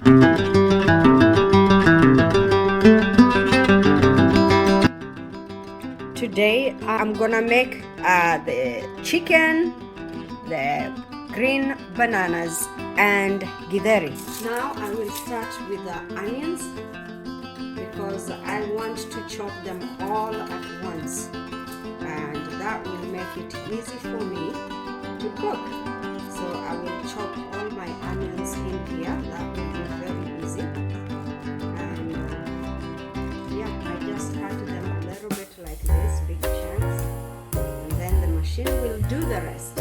Today I'm gonna make the chicken, the green bananas, and githeri. Now I will start with the onions because I want to chop them all at once, and that will make it easy for me to cook. So I will chop all my onions in here. That will be very easy. And yeah, I just cut them a little bit like this, big chunks, and then the machine will do the rest.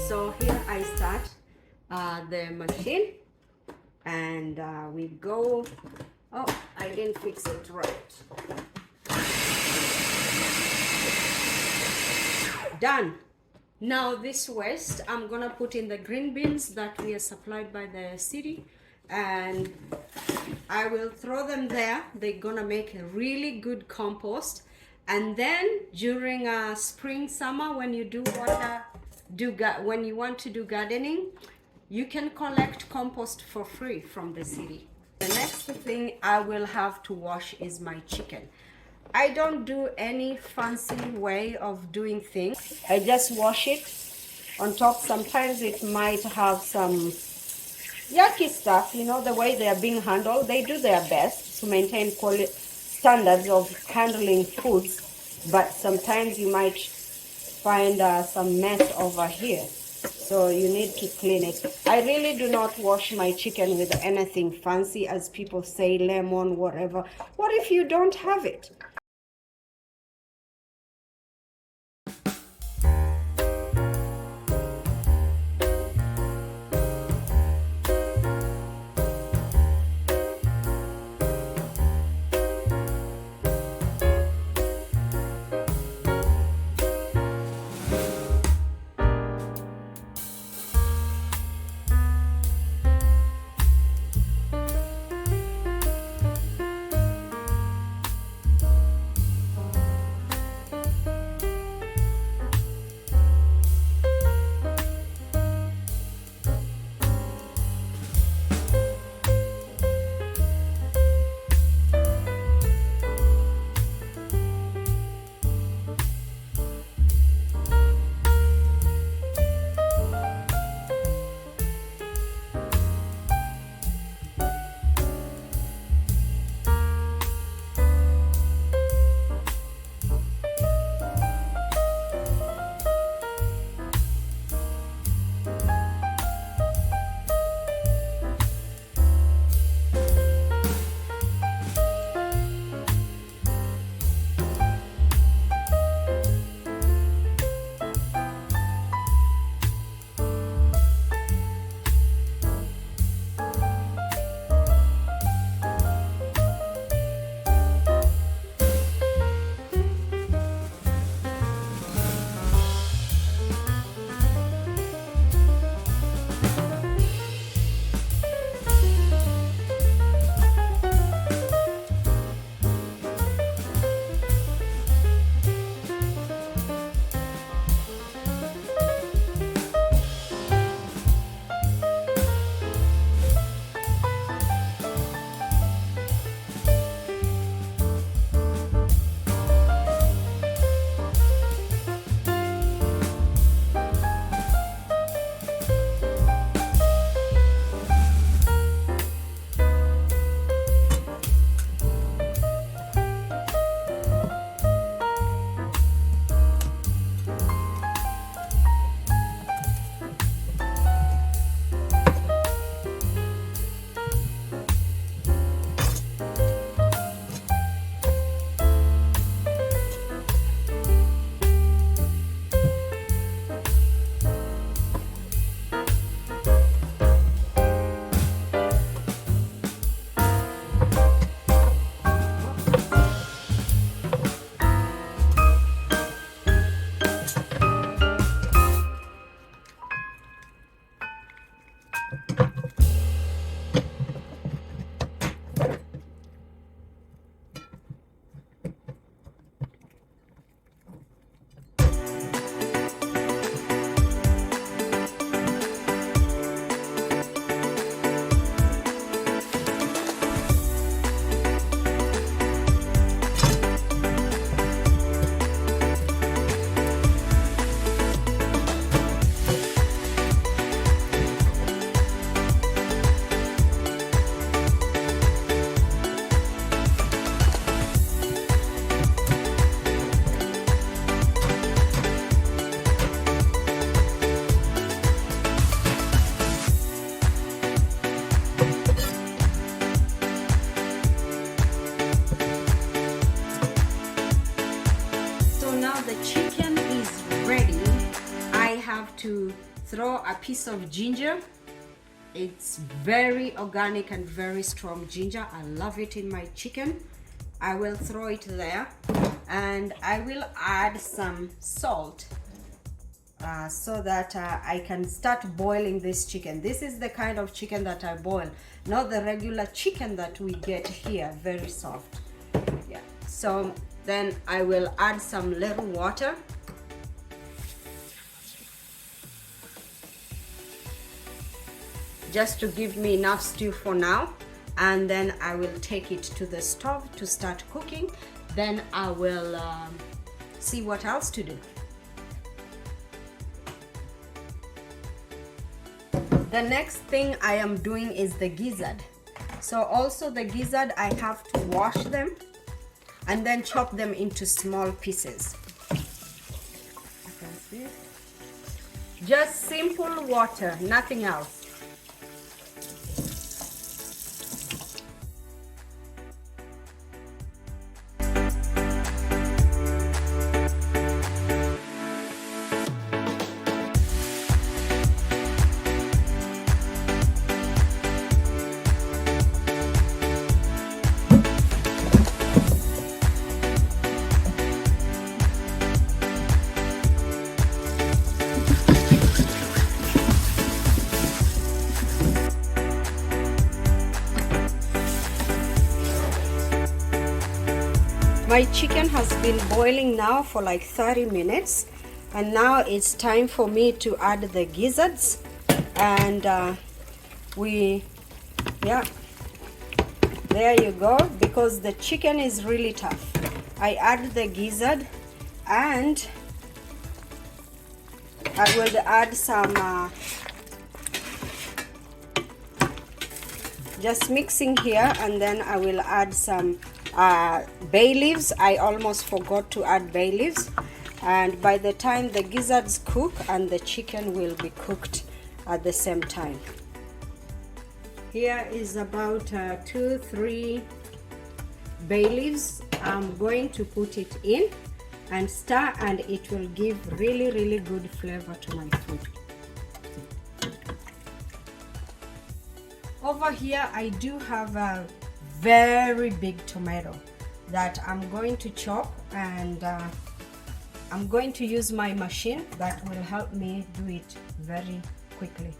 So here I start the machine, and we go. Oh, I didn't fix it right. Done. Now this waste I'm gonna put in the green bins that we are supplied by the city, and I will throw them there. They're gonna make a really good compost. And then during spring, summer, when you when you want to do gardening, you can collect compost for free from the city. The next thing I will have to wash is my chicken. I don't do any fancy way of doing things. I just wash it on top. Sometimes it might have some yucky stuff, you know, the way they are being handled. They do their best to maintain quality standards of handling foods, but sometimes you might find some mess over here, so you need to clean it. I really do not wash my chicken with anything fancy, as people say, lemon, whatever. What if you don't have it? To throw a piece of ginger. It's very organic and very strong ginger. I love it in my chicken. I will throw it there, and I will add some salt so that I can start boiling this chicken. This is the kind of chicken that I boil, not the regular chicken that we get here, very soft. Yeah, so then I will add some little water. Just to give me enough stew for now, and then I will take it to the stove to start cooking. Then I will see what else to do. The next thing I am doing is the gizzard. So also the gizzard, I have to wash them and then chop them into small pieces. You can see. Just simple water, nothing else. My chicken has been boiling now for like 30 minutes, and now it's time for me to add the gizzards. And yeah, there you go. Because the chicken is really tough, I add the gizzard, and I will add some just mixing here, and then I will add some bay leaves. I almost forgot to add bay leaves, and by the time the gizzards cook, and the chicken will be cooked at the same time. Here is about 2-3 bay leaves. I'm going to put it in and stir, and it will give really good flavor to my food. Over here I do have a very big tomato that I'm going to chop, and I'm going to use my machine that will help me do it very quickly.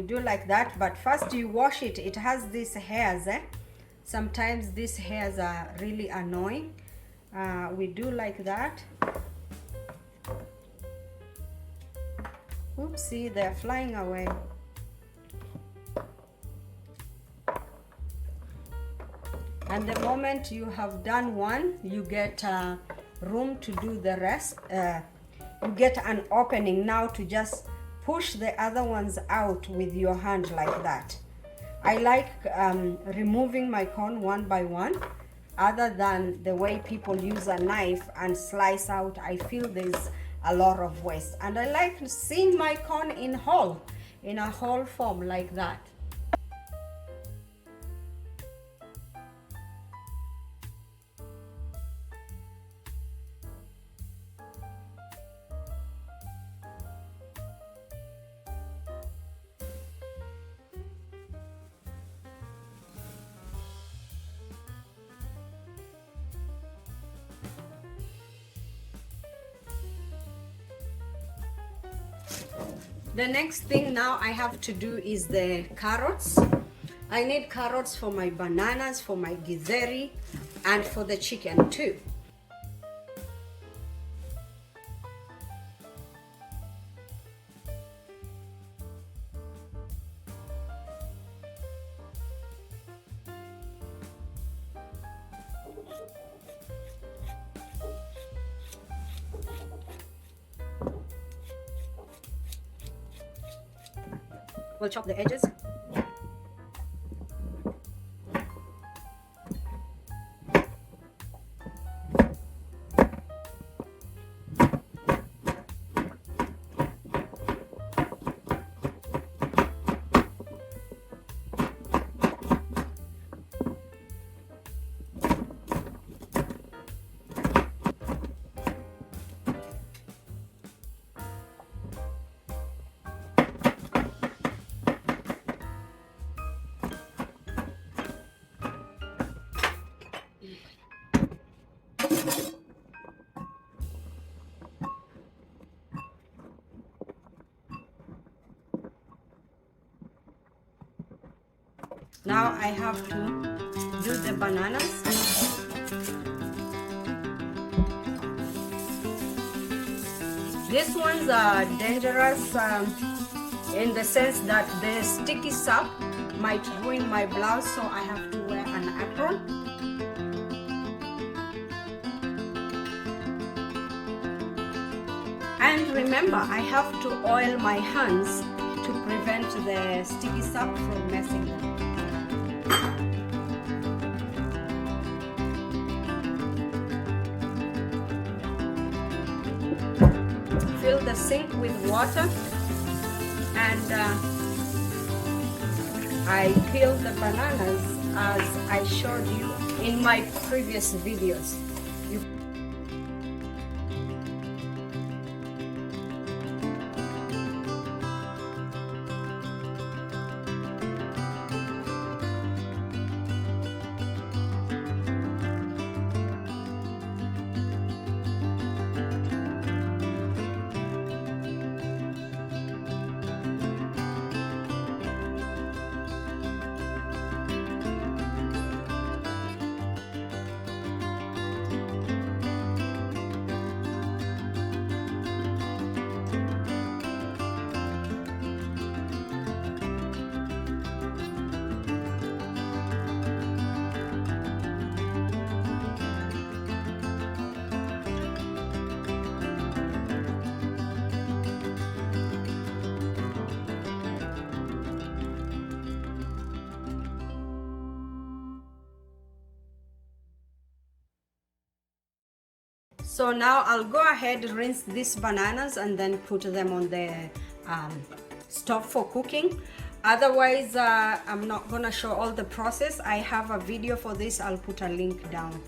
we do like that, but first you wash it. It has these hairs, sometimes these hairs are really annoying. We do like that. Oopsie, they're flying away. And the moment you have done one, you get room to do the rest. You get an opening now to just push the other ones out with your hand like that. I like removing my corn one by one, other than the way people use a knife and slice out. I feel there's a lot of waste, and I like seeing my corn in a whole form like that. The next thing now I have to do is the carrots. I need carrots for my bananas, for my githeri, and for the chicken too. We'll chop the edges. Now I have to do the bananas. These ones are dangerous in the sense that the sticky sap might ruin my blouse, so I have to wear an apron. And remember, I have to oil my hands to prevent the sticky sap from messing them. Fill the sink with water, and I peel the bananas as I showed you in my previous videos. So now I'll go ahead, rinse these bananas, and then put them on the stove for cooking. Otherwise, I'm not gonna show all the process. I have a video for this. I'll put a link down.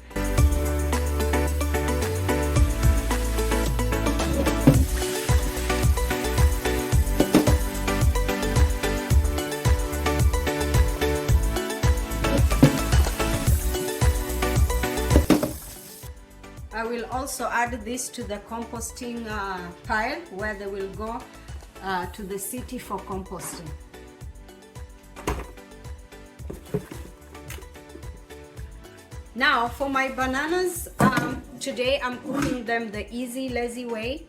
I will also add this to the composting pile where they will go to the city for composting. Now for my bananas, today I'm cooking them the easy, lazy way,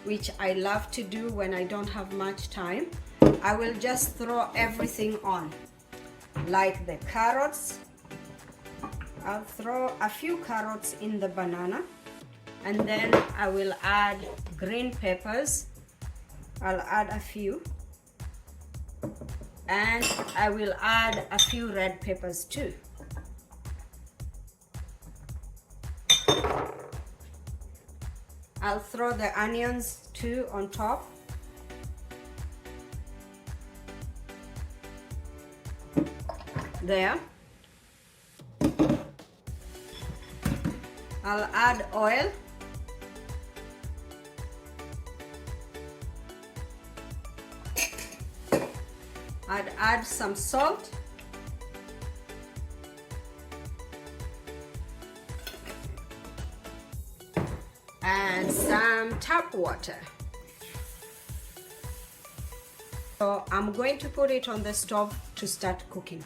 which I love to do when I don't have much time. I will just throw everything on, like the carrots. I'll throw a few carrots in the banana, and then I will add green peppers. I'll add a few, and I will add a few red peppers too. I'll throw the onions too on top. There. I'll add oil. I'd add some salt. And some tap water. So I'm going to put it on the stove to start cooking.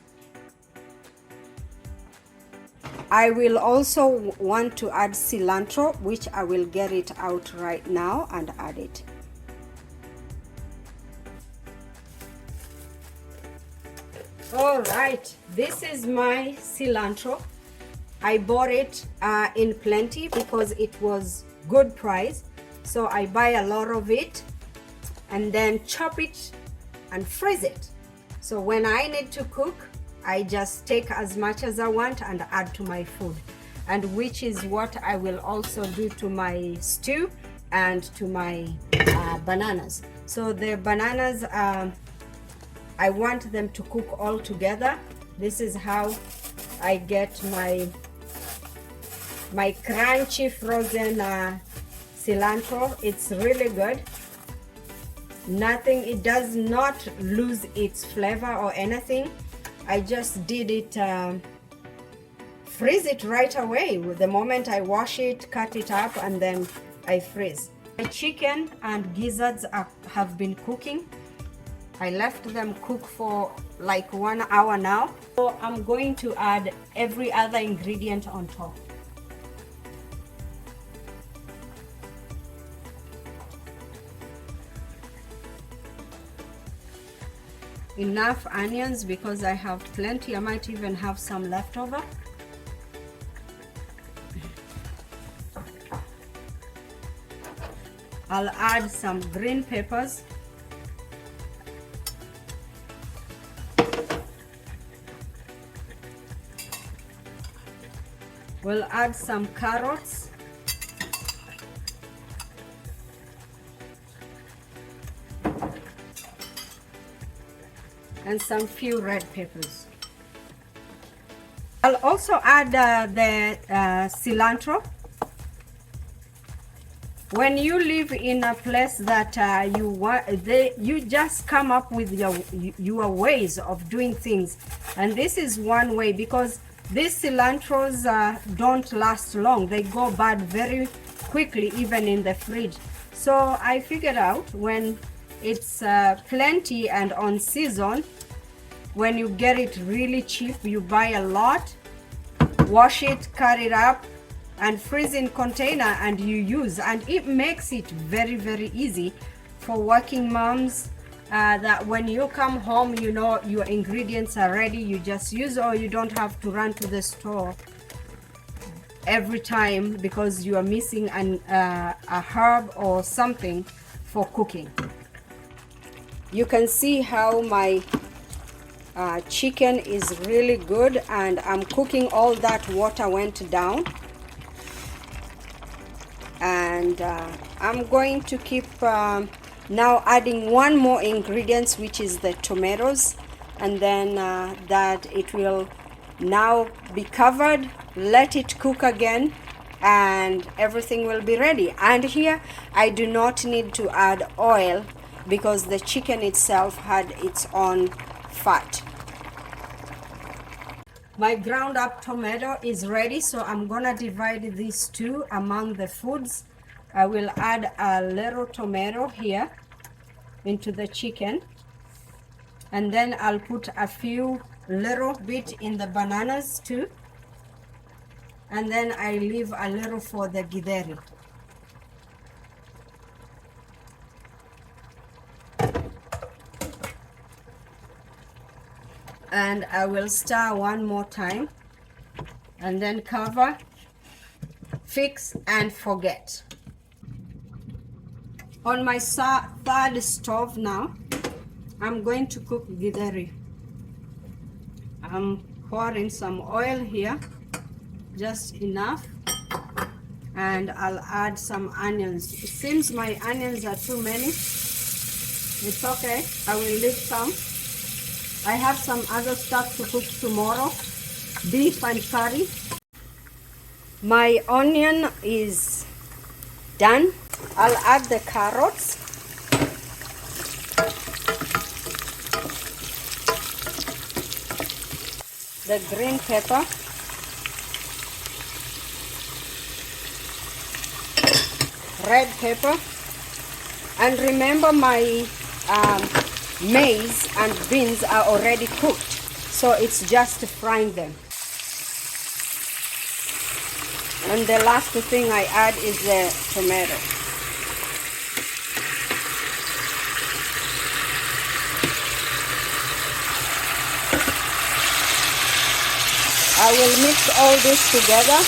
I will also want to add cilantro, which I will get it out right now and add it. All right, this is my cilantro. I bought it in plenty because it was good price. So I buy a lot of it and then chop it and freeze it. So when I need to cook, I just take as much as I want and add to my food, and which is what I will also do to my stew and to my bananas. So the bananas, I want them to cook all together. This is how I get my crunchy frozen cilantro. It's really good. It does not lose its flavor or anything. I just did it, freeze it right away. The moment I wash it, cut it up, and then I freeze. My chicken and gizzards have been cooking. I left them cook for like 1 hour now. So I'm going to add every other ingredient on top. Enough onions because I have plenty. I might even have some left over. I'll add some green peppers. We'll add some carrots. And some few red peppers. I'll also add the cilantro. When you live in a place that you just come up with your ways of doing things, and this is one way, because these cilantros don't last long. They go bad very quickly, even in the fridge. So I figured out, when it's plenty and on season, when you get it really cheap, you buy a lot, wash it, cut it up, and freeze in container, and you use, and it makes it very, very easy for working moms, that when you come home, you know your ingredients are ready, you just use, or you don't have to run to the store every time because you are missing a herb or something for cooking. You can see how my chicken is really good, and I'm cooking. All that water went down, and I'm going to keep now adding one more ingredient, which is the tomatoes, and then that it will now be covered. Let it cook again, and everything will be ready. And here I do not need to add oil because the chicken itself had its own fat. My ground up tomato is ready, so I'm gonna divide these two among the foods. I will add a little tomato here into the chicken, and then I'll put a few little bit in the bananas too. and then I leave a little for the Githeri. And I will stir one more time and then cover, fix and forget. On my third stove now, I'm going to cook Githeri. I'm pouring some oil here, just enough, and I'll add some onions. It seems my onions are too many. It's okay, I will leave some. I have some other stuff to cook tomorrow, beef and curry. My onion is done. I'll add the carrots. The green pepper. Red pepper. And remember, my maize and beans are already cooked, so it's just frying them. And the last thing I add is the tomato. I will mix all this together.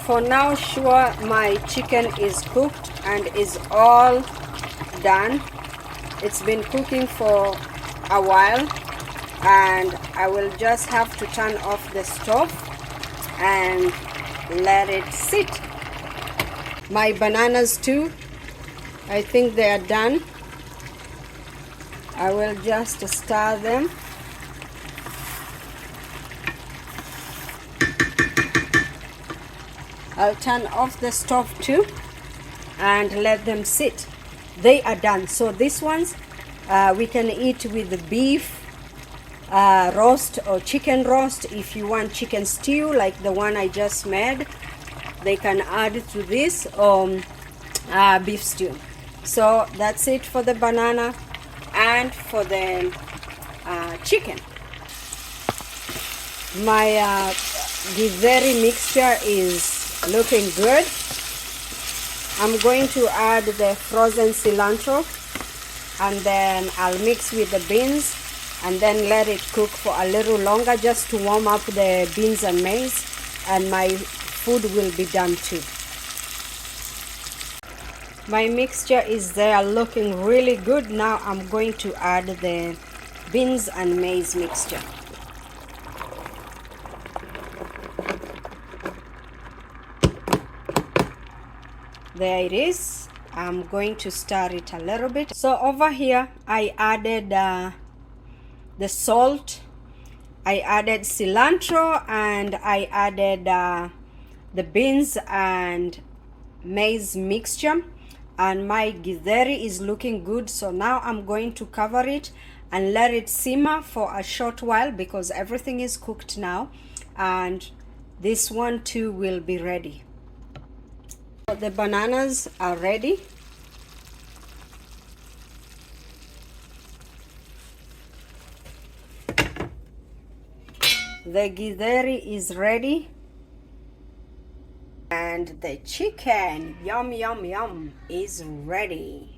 For now, sure, my chicken is cooked and is all done. It's been cooking for a while, and I will just have to turn off the stove and let it sit. My bananas too, I think they are done. I will just stir them. I'll turn off the stove too and let them sit. They are done. So these ones we can eat with the beef roast or chicken roast. If you want chicken stew like the one I just made, they can add to this, or beef stew. So that's it for the banana and for the chicken. My Githeri mixture is looking good. I'm going to add the frozen cilantro, and then I'll mix with the beans and then let it cook for a little longer, just to warm up the beans and maize, and my food will be done too. My mixture is there, looking really good. Now I'm going to add the beans and maize mixture. There it is. I'm going to stir it a little bit. So over here I added the salt, I added cilantro, and I added the beans and maize mixture, and my Githeri is looking good. So now I'm going to cover it and let it simmer for a short while, because everything is cooked now, and this one too will be ready. The bananas are ready. The Githeri is ready, and the chicken, yum yum yum, is ready.